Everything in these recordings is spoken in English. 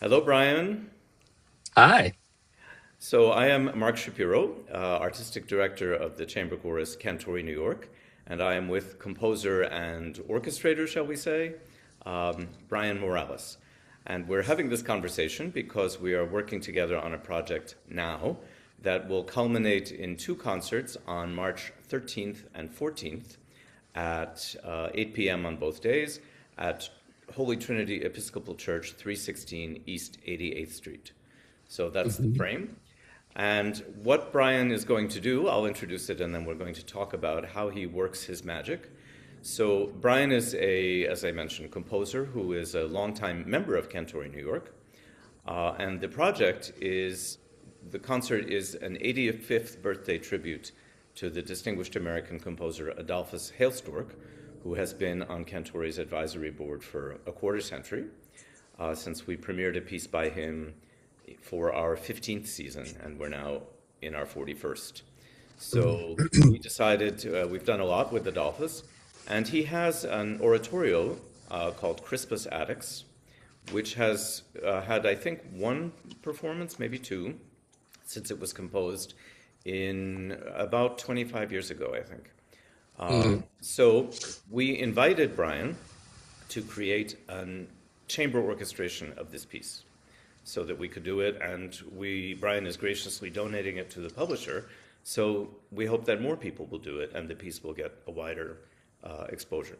Hello, Brian. Hi. So I am Mark Shapiro, Artistic Director of the Chamber Chorus Cantori, New York, and I am with composer and orchestrator, shall we say, Brian Morales. And we're having this conversation because we are working together on a project now that will culminate in two concerts on March 13th and 14th at 8 p.m. on both days at Holy Trinity Episcopal Church, 316 East 88th Street. So that's the Mhm. frame. And what Brian is going to do, I'll introduce it and then we're going to talk about how he works his magic. So Brian is as I mentioned, composer who is a longtime member of Cantori New York. And the concert is an 85th birthday tribute to the distinguished American composer Adolphus Hailstork, who has been on Cantori's advisory board for a quarter century, since we premiered a piece by him for our 15th season, and we're now in our 41st. So we decided we've done a lot with Adolphus, and he has an oratorio called CRISPUS ATTUCKS, which has had, I think, one performance, maybe two, since it was composed in about 25 years ago, I think. Mhm. So we invited Brian to create a chamber orchestration of this piece so that we could do it, and Brian is graciously donating it to the publisher, so we hope that more people will do it and the piece will get a wider exposure.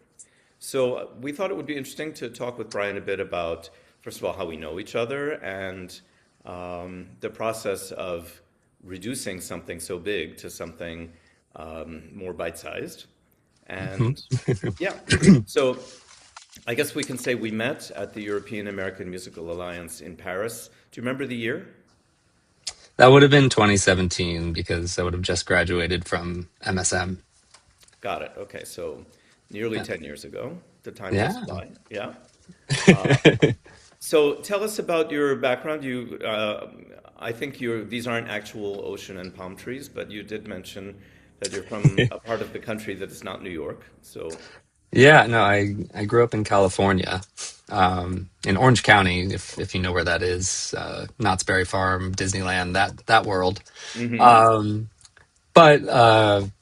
So we thought it would be interesting to talk with Brian a bit about, first of all, how we know each other and the process of reducing something so big to something more bite-sized. Mhm. And yeah, so I guess we can say we met at the European American Musical Alliance in Paris. Do you remember the year? That would have been 2017 because I would have just graduated from MSM. Got it. Okay, so nearly Yeah. 10 years ago. The time does Yeah. fly. Yeah. So tell us about your background. I think these aren't actual ocean and palm trees, but you did mention that you're from a part of the country that is not New York. So, Yeah, no, I grew up in California, in Orange County, if you know where that is, Knott's Berry Farm, Disneyland, that world. hmm Um, but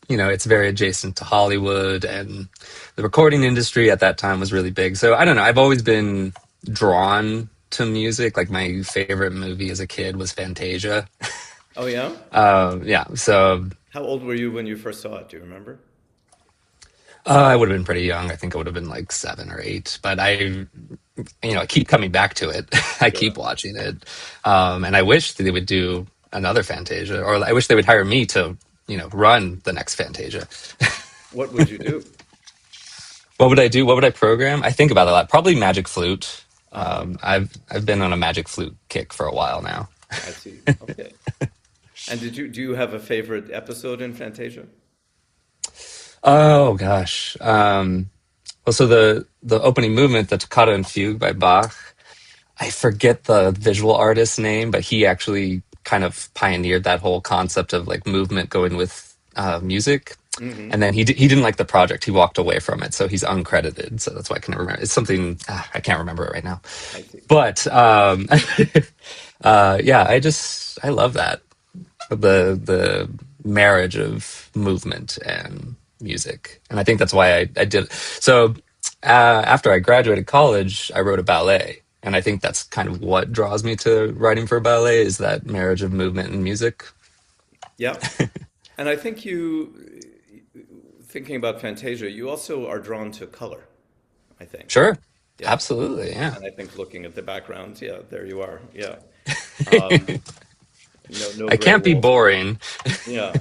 it's very adjacent to Hollywood, and the recording industry at that time was really big. So I don't know, I've always been drawn to music. Like my favorite movie as a kid was Fantasia. Oh yeah? Yeah, so How old were you when you first saw it? Do you remember? I would have been pretty young. I think I would have been like 7 or 8. But I keep coming back to it. I keep Sure. watching it, and I wish they would do another Fantasia, or I wish they would hire me to, run the next Fantasia. What would you do? What would I do? What would I program? I think about it a lot. Probably Magic Flute. Uh-huh. I've been on a Magic Flute kick for a while now. I see. Okay. And do you have a favorite episode in Fantasia? Oh gosh. Well, so the opening movement, the Toccata and Fugue by Bach. I forget the visual artist's name, but he actually kind of pioneered that whole concept of like movement going with music. hmm And then he didn't like the project. He walked away from it, so he's uncredited. So that's why I can never remember. It's something I can't remember it right now. I see. But yeah, I love that the marriage of movement and music, and I think that's why I did. So after I graduated college, I wrote a ballet, and I think that's kind of what draws me to writing for ballet is that marriage of movement and music. Yeah. And I think thinking about Fantasia, you also are drawn to color, I think. Sure, Yeah. absolutely, yeah. And I think looking at the background, yeah, there you are. Yeah. Um, no I gray can't be walls or anything. boring. Yeah.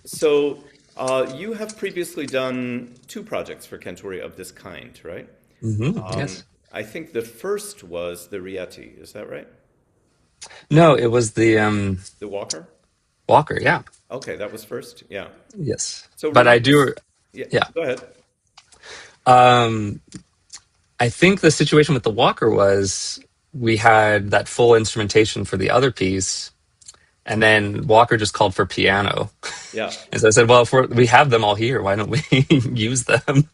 So you have previously done two projects for Cantori of this kind, right? Yes. I think the first was the Rieti, is that right? No, it was the The Walker? Walker. Yeah. Okay, that was first. Yeah. Yes. So But I remind us. do. Yeah, Yeah. go ahead. Um, I think the situation with the Walker was we had that full instrumentation for the other piece, And then Walker just called for piano. Yeah, And so I said, well, if we have them all here, why don't we use them?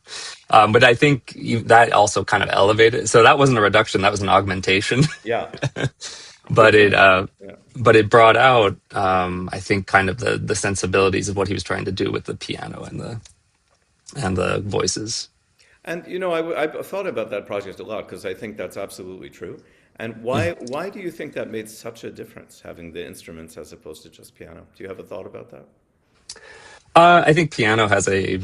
But I think that also kind of elevated. So that wasn't a reduction, that was an augmentation. yeah, but good it point. Yeah. but it brought out, I think, kind of the sensibilities of what he was trying to do with the piano and the voices. And I've thought about that project a lot because I think that's absolutely true. And why do you think that made such a difference, having the instruments as opposed to just piano? Do you have a thought about that? I think piano has a.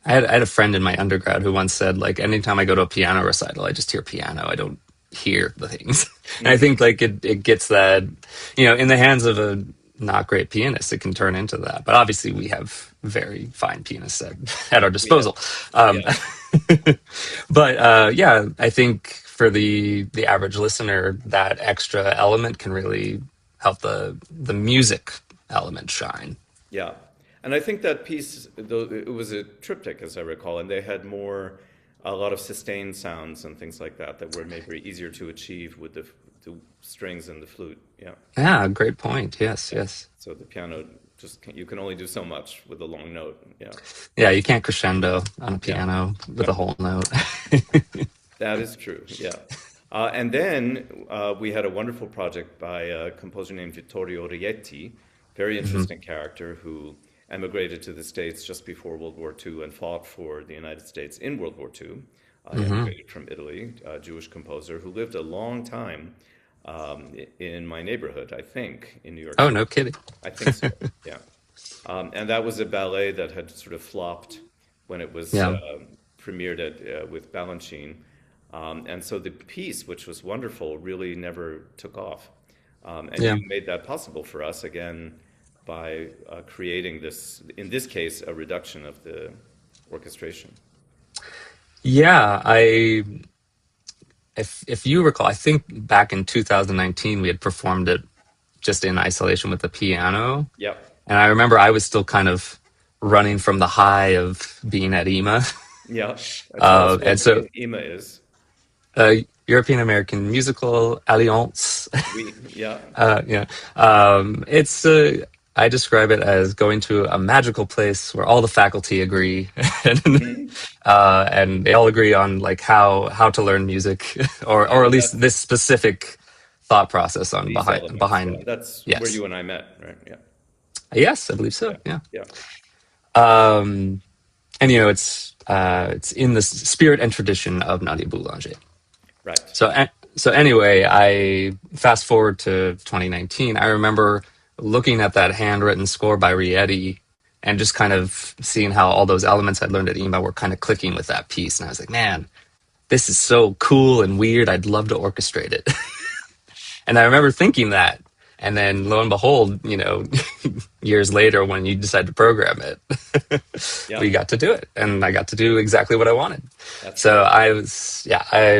I had a friend in my undergrad who once said, like, anytime I go to a piano recital, I just hear piano. I don't hear the things. And I think, like, it gets that, in the hands of a not great pianist, it can turn into that. But obviously, we have very fine pianists at our Yeah, disposal. Um, yeah, but yeah, I think for the average listener, that extra element can really help the music element shine. yeah. And I think that piece, though, it was a triptych, as I recall, and they had a lot of sustained sounds and things like that that were maybe easier to achieve with the strings and the flute. Yeah, Yeah, great point. Yes, yeah. yes. So the piano you can only do so much with a long note. Yeah, Yeah, you can't crescendo on a yeah. piano with No, a whole note. that is true. Yeah. And then we had a wonderful project by a composer named Vittorio Rietti, very Hmm. interesting character who emigrated to the States just before World War II and fought for the United States in World War II. He Hmm. emigrated from Italy, a Jewish composer who lived a long time in my neighborhood, I think, in New York Oh, City. no kidding. I think so, yeah. And that was a ballet that had sort of flopped when it was Yeah, premiered with Balanchine. And so the piece, which was wonderful, really never took off. And yeah, you made that possible for us again by creating this, in this case, a reduction of the orchestration. yeah. If you recall, I think back in 2019 we had performed it just in isolation with the piano, Yeah, and I remember I was still kind of running from the high of being at EMA, yeah. Tell us what and so IMA is. European American Musical Alliance. Yeah, Yeah. It's I describe it as going to a magical place where all the faculty agree, and, mhm. and they all agree on like how to learn music, or Yeah, at least that's this specific thought process on these behind elements. Yeah, behind. that's where Yes, you and I met, right? Yeah, yes, I believe so. yeah, Yeah. yeah. And it's in the spirit and tradition of Nadia Boulanger. Right. So, so anyway, I fast forward to 2019. I remember looking at that handwritten score by Rietti and just kind of seeing how all those elements I'd learned at EMA were kind of clicking with that piece. And I was like, man, this is so cool and weird. I'd love to orchestrate it. And I remember thinking that. And then lo and behold, years later when you decide to program it, Yeah, we got to do it. And I got to do exactly what I wanted. that's So great. I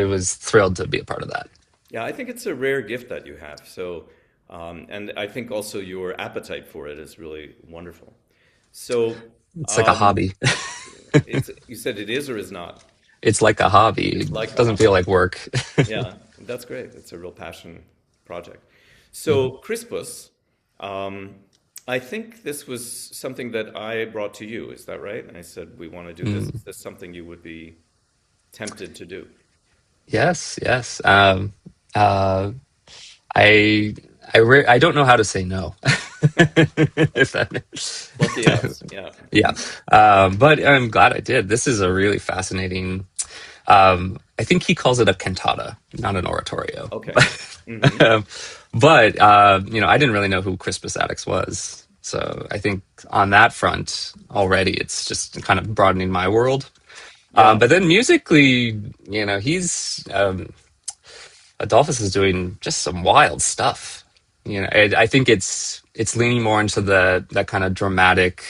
was thrilled to be a part of that. Yeah, I think it's a rare gift that you have. So, and I think also your appetite for it is really wonderful. So, It's like a um, hobby. you said it is or is not? It's like a hobby. It's like It a doesn't feel hobby. like work. Yeah, that's great. It's a real passion project. Mhm. So, Crispus, um, I think this was something that I brought to you. Is that right? And I said, we want to do this. Mm. Is this something you would be tempted to do? Yes, yes. Uh, I I don't know how to say no. If Lucky us. Yeah. yeah. But I'm glad I did. This is a really fascinating. I think he calls it a cantata, not an oratorio. Okay. Hmm. Um, but I didn't really know who Crispus Attucks was, so I think on that front already, it's just kind of broadening my world. Yeah. But then musically, he's Adolphus is doing just some wild stuff. I think it's leaning more into that kind of dramatic,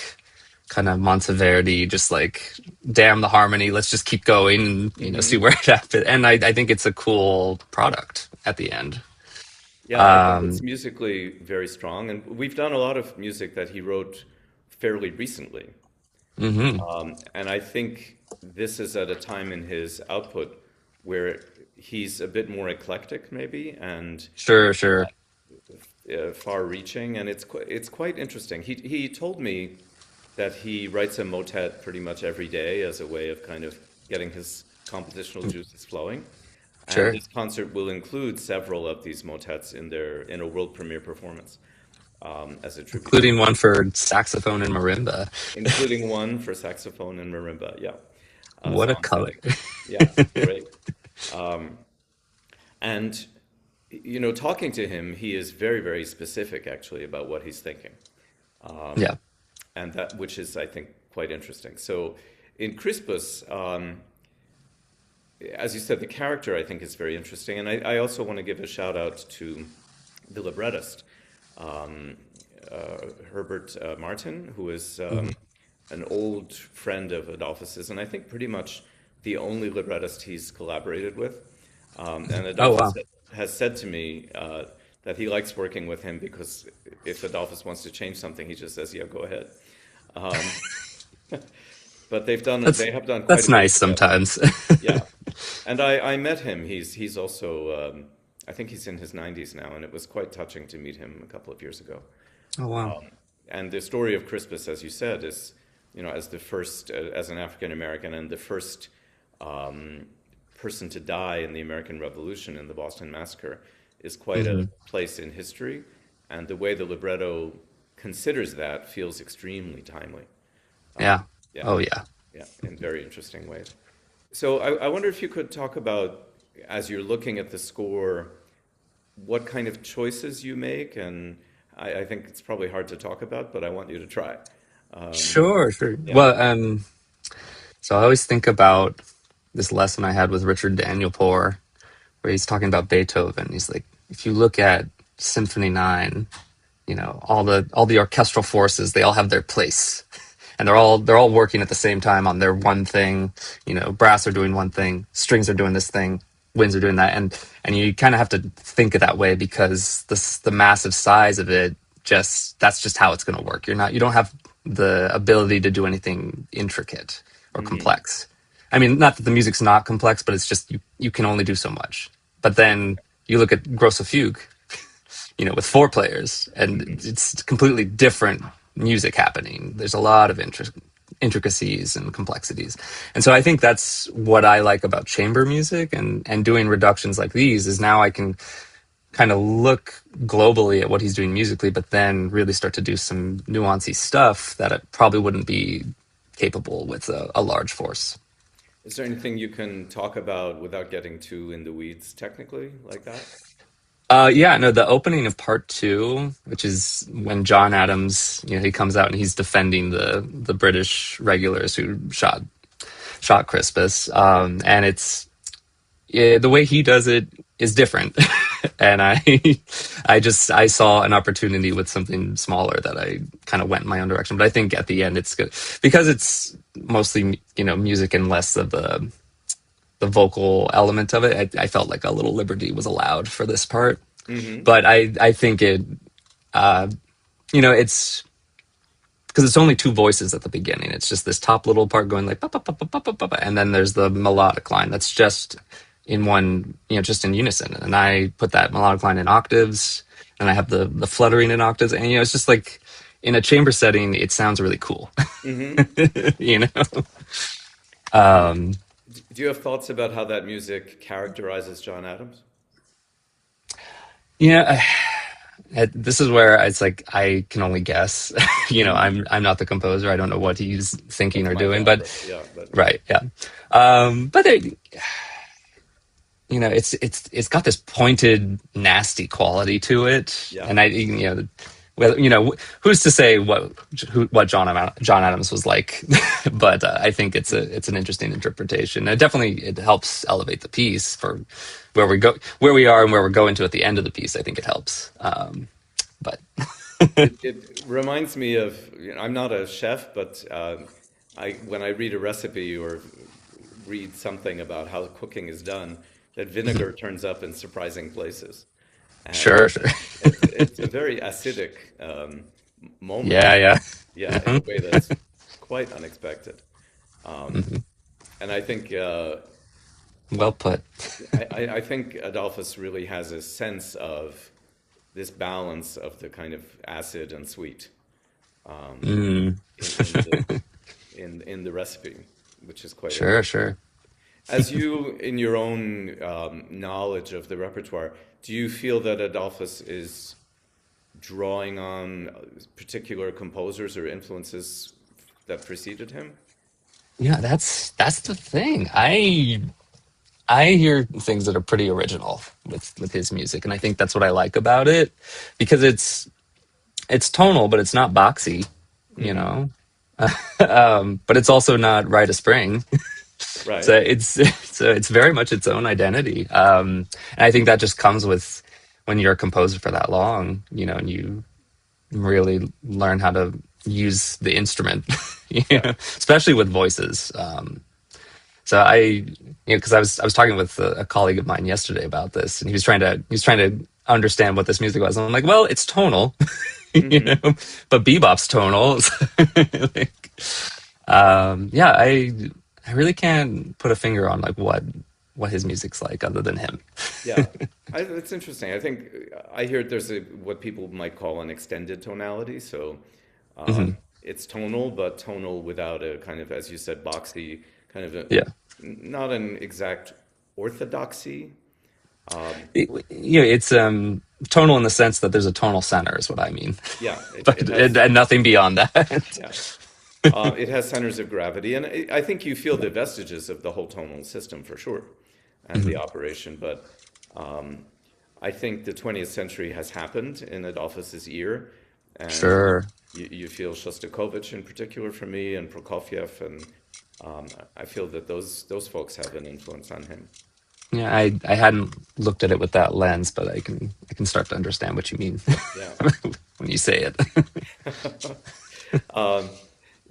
kind of Monteverdi, just like damn the harmony, let's just keep going, and see Hmm. where it happens. And I think it's a cool product at the end. Yeah, I think it's Um, musically very strong, and we've done a lot of music that he wrote fairly recently. mhm. And I think this is at a time in his output where he's a bit more eclectic, maybe, and Sure, sure. far-reaching, and it's quite interesting. He told me that he writes a motet pretty much every day as a way of kind of getting his compositional juices flowing. And Sure. this concert will include several of these motets in a world premiere performance as a tribute to him, Including one for saxophone and marimba. including one for saxophone and marimba. Yeah, What so a I'm color. sending. Yeah, great. And talking to him, he is very, very specific actually about what he's thinking, Yeah. and that which is, I think, quite interesting. So in Crispus, as you said, the character I think is very interesting, and I also want to give a shout out to the librettist, Herbert Martin, who is Mhm. an old friend of Adolphus's, and I think pretty much the only librettist he's collaborated with. And Oh Adolphus wow. has said to me that he likes working with him because if Adolphus wants to change something, he just says, "Yeah, go ahead." Um, but That's they have done quite that's a bit nice together. sometimes. Yeah, and I met him. He's also I think he's in his 90s now, and it was quite touching to meet him a couple of years ago. Oh wow. And the story of Crispus, as you said, is as the first as an African American and the first um, person to die in the American Revolution in the Boston Massacre is quite a Hmm. place in history, and the way the libretto considers that feels extremely timely. Yeah. Yeah, Oh yeah. yeah, in very interesting ways. So I wonder if you could talk about, as you're looking at the score, what kind of choices you make, and I think it's probably hard to talk about, but I want you to try. Um, Sure, sure. yeah. Well, so I always think about this lesson I had with Richard Daniel Poor, where he's talking about Beethoven. He's like, if you look at Symphony 9, all the orchestral forces, they all have their place. And they're all working at the same time on their one thing. Brass are doing one thing, strings are doing this thing, winds are doing that, and you kind of have to think of that way because the massive size of it, just that's just how it's going to work. You don't have the ability to do anything intricate or Hmm. complex. I mean, not that the music's not complex, but it's just you can only do so much. But then you look at Grosse Fugue, with four players, and it's completely different music happening. There's a lot of intricacies and complexities. And so I think that's what I like about chamber music and doing reductions like these is now I can kind of look globally at what he's doing musically, but then really start to do some nuancy stuff that it probably wouldn't be capable with a large force. Is there anything you can talk about without getting too in the weeds technically, like that? Yeah, no, the opening of part two, which is when John Adams, he comes out and he's defending the British regulars who shot Crispus, and the way he does it is different, and I saw an opportunity with something smaller that I kind of went in my own direction, but I think at the end it's good because it's mostly music and less of the vocal element of it. I felt like a little liberty was allowed for this part, Hmm. but I think uh, it's because it's only two voices at the beginning. It's just this top little part going like, "Ba, ba, ba, ba, ba, ba, ba," ba, and then there's the melodic line that's just in one, just in unison. And I put that melodic line in octaves, and I have the fluttering in octaves, and it's just like in a chamber setting, it sounds really cool, Hmm. you know. Do Um, do you have thoughts about how that music characterizes John Adams? yeah, this is where it's like I can only guess. Hmm. I'm not the composer. I don't know what he's thinking That's or my doing, job, but but yeah, but right, yeah. But it's got this pointed, nasty quality to it, yeah. and well, who's to say what John Adams was like? But I think it's an interesting interpretation. It helps elevate the piece for where we are, and where we're going to at the end of the piece. I think it helps. But It reminds me of, I'm not a chef, but when I read a recipe or read something about how cooking is done, that vinegar turns up in surprising places. And sure, sure. it's a very acidic moment, Yeah, yeah. yeah, in a way that's quite unexpected. Um, Mhm. and Well put. I think Adolphus really has a sense of this balance of the kind of acid and sweet Mm. in the in the recipe, which is quite Sure, interesting. sure. As you, in your own knowledge of the repertoire, do you feel that Adolphus is drawing on particular composers or influences that preceded him? Yeah, that's the thing. I hear things that are pretty original with his music, and I think that's what I like about it because it's tonal, but it's not boxy, you Hmm. know. But it's also not Rite of Spring. Right. So it's very much its own identity. And I think that just comes with when you're a composer for that long, and you really learn how to use the instrument, Yeah. especially with voices. So because I was talking with a colleague of mine yesterday about this, and he was trying to understand what this music was. And I'm like, well, it's tonal, Hmm. but bebop's tonal. Like, yeah, I really can't put a finger on like what his music's like other than him. Yeah. It's interesting. I think I hear there's what people might call an extended tonality. So Hmm. it's tonal, but tonal without a kind of, as you said, boxy kind of Yeah. not an exact orthodoxy. Um, It's tonal in the sense that there's a tonal center is what I mean, yeah, but it has, and nothing beyond that. yeah, it has centers of gravity, and I think you feel the vestiges of the whole tonal system for sure, and the Mhm. operation. But um, I think the 20th century has happened in Adolphus's ear, and Sure. you feel Shostakovich in particular for me, and Prokofiev, and I feel that those folks have an influence on him. Yeah, I hadn't looked at it with that lens, but I can start to understand what you mean Yeah. when you say it. Um,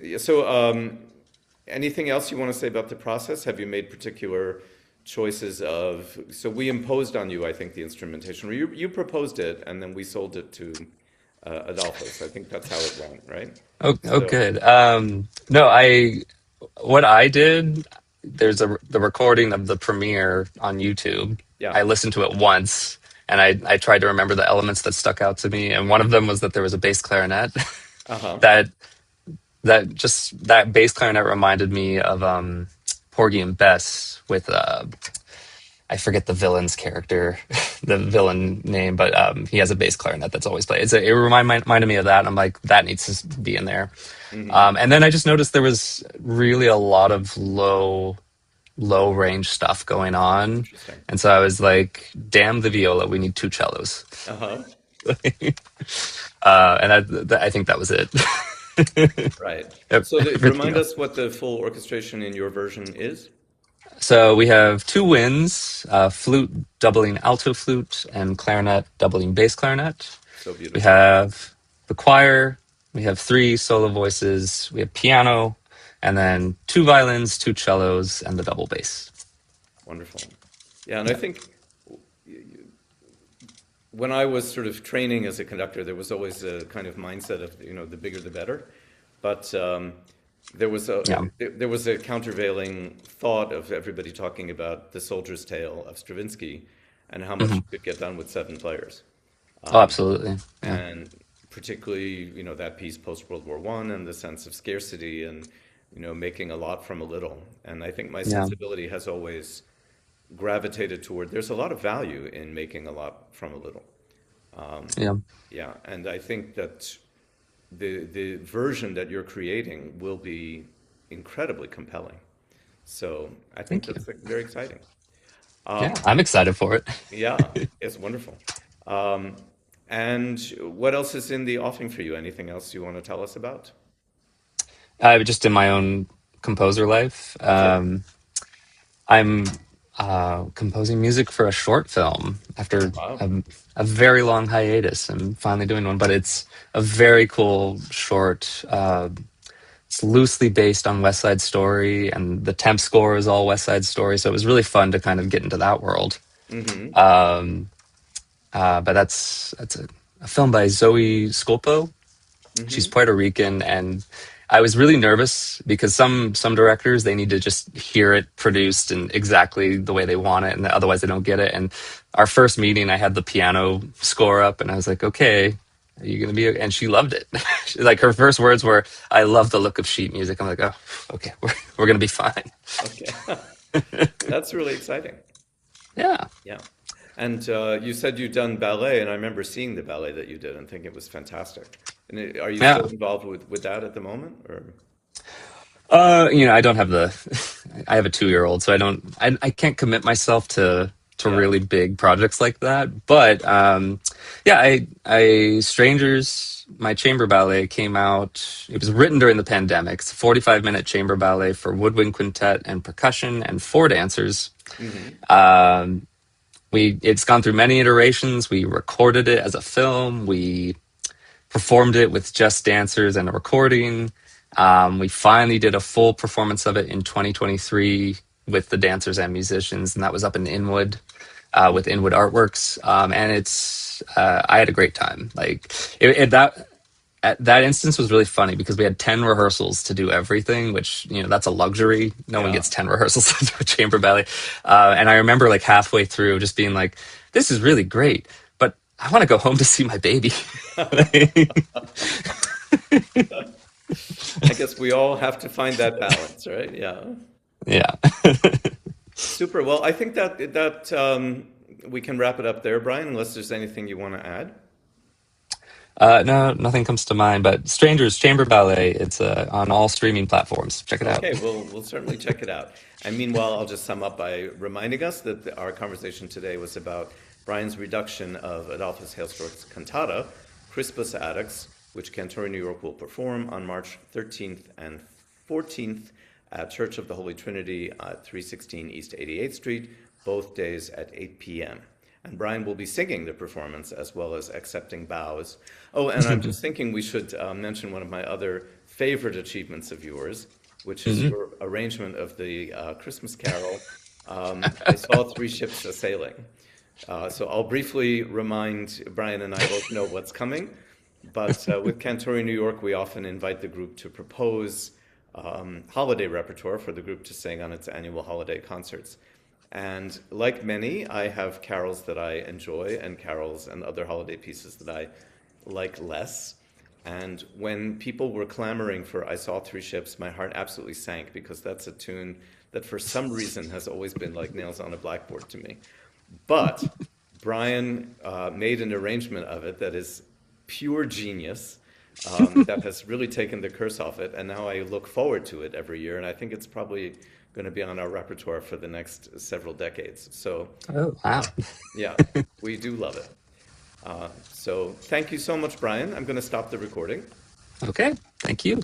yeah, so, anything else you want to say about the process? Have you made particular choices of? So we imposed on you, I think, the instrumentation. Or you proposed it, and then we sold it to Adolphus. I think that's how it went, right? Oh, So good. No, what I did, there's the recording of the premiere on YouTube. yeah, I listened to it once, and I tried to remember the elements that stuck out to me, and one of them was that there was a bass clarinet. uh-huh. that that bass clarinet reminded me of Porgy and Bess with I forget the villain's character, the villain name, but he has a bass clarinet that's always played. Reminded me of that. And I'm like, that needs to be in there. Hmm. And then I just noticed there was really a lot of low range stuff going on, Interesting. and so I was like, damn the viola, we need two cellos. Uh-huh. And I think that was it. Right. So Everything remind else. us what the full orchestration in your version is. So we have two winds, flute doubling alto flute and clarinet doubling bass clarinet. So We beautiful. have the choir. We have three solo voices. We have piano, and then two violins, two cellos, and the double bass. Wonderful. Yeah, and I Yeah. think when I was sort of training as a conductor, there was always a kind of mindset of, the bigger the better. But there was a Yeah. there was a countervailing thought of everybody talking about the Soldier's Tale of Stravinsky and how much Hmm. you could get done with seven players, Oh, absolutely. Yeah. and particularly that piece post World War One and the sense of scarcity and making a lot from a little. And I think my Yeah. sensibility has always gravitated toward there's a lot of value in making a lot from a little. Yeah. Yeah, and I think that the version that you're creating will be incredibly compelling. So I think Thank you. that's like, very exciting. Yeah, Um, I'm excited for it. yeah, it's wonderful. Um, and what else is in the offing for you? Anything else you want to tell us about? Just in my own composer life, Sure. I'm composing music for a short film after Wow. a very long hiatus. I'm finally doing one, but it's a very cool short. It's loosely based on West Side Story, and the temp score is all West Side Story. So it was really fun to kind of get into that world. Mm-hmm. But that's a film by Zoe Scolpo. She's Mm-hmm. Puerto Rican, and I was really nervous because some directors, they need to just hear it produced and exactly the way they want it, and otherwise they don't get it. And our first meeting, I had the piano score up, and I was like, "Okay, are you gonna be?" And she loved it. Like her first words were, "I love the look of sheet music." I'm like, "Oh, okay, we're gonna be fine." Okay. That's really exciting. Yeah. Yeah. And you said you'd done ballet, and I remember seeing the ballet that you did and thinking it was fantastic. And are you still Yeah. involved with that at the moment, or? I don't have the. I have a 2-year-old, so I don't. I can't commit myself to Yeah. really big projects like that. But yeah, I Strangers, my chamber ballet came out. It was written during the pandemic. It's a 45-minute chamber ballet for woodwind quintet and percussion and 4 dancers. Hmm. Um, it's gone through many iterations. We recorded it as a film. We performed it with just dancers and a recording. We finally did a full performance of it in 2023 with the dancers and musicians, and that was up in Inwood with Inwood Artworks. And I had a great time. Like that. That instance was really funny because we had 10 rehearsals to do everything, which, that's a luxury. No one Yeah. gets 10 rehearsals to do a chamber ballet. And I remember like halfway through just being like, this is really great, but I want to go home to see my baby. I guess we all have to find that balance, right? Yeah. Yeah. Super. Well, I think that we can wrap it up there, Brian, unless there's anything you want to add. No, nothing comes to mind, but Strangers Chamber Ballet, it's on all streaming platforms. Check it out. Okay, we'll certainly check it out. And meanwhile, I'll just sum up by reminding us that our conversation today was about Brian's reduction of Adolphus Hailstork's cantata, Crispus Attucks, which Cantori New York will perform on March 13th and 14th at Church of the Holy Trinity at 316 East 88th Street, both days at 8 p.m. And Brian will be singing the performance as well as accepting bows. Oh, and I'm just thinking we should mention one of my other favorite achievements of yours, which is Hmm. your arrangement of the Christmas carol, I Saw Three Ships A-Sailing. So I'll briefly remind Brian and I both know what's coming, but with Cantori New York, we often invite the group to propose holiday repertoire for the group to sing on its annual holiday concerts. And like many, I have carols that I enjoy and carols and other holiday pieces that I like less. And when people were clamoring for I Saw Three Ships, my heart absolutely sank because that's a tune that for some reason has always been like nails on a blackboard to me. But Brian made an arrangement of it that is pure genius, that has really taken the curse off it. And now I look forward to it every year. And I think it's probably going to be on our repertoire for the next several decades. So, Oh, wow. yeah, we do love it. So, thank you so much, Brian. I'm going to stop the recording. Okay. Thank you.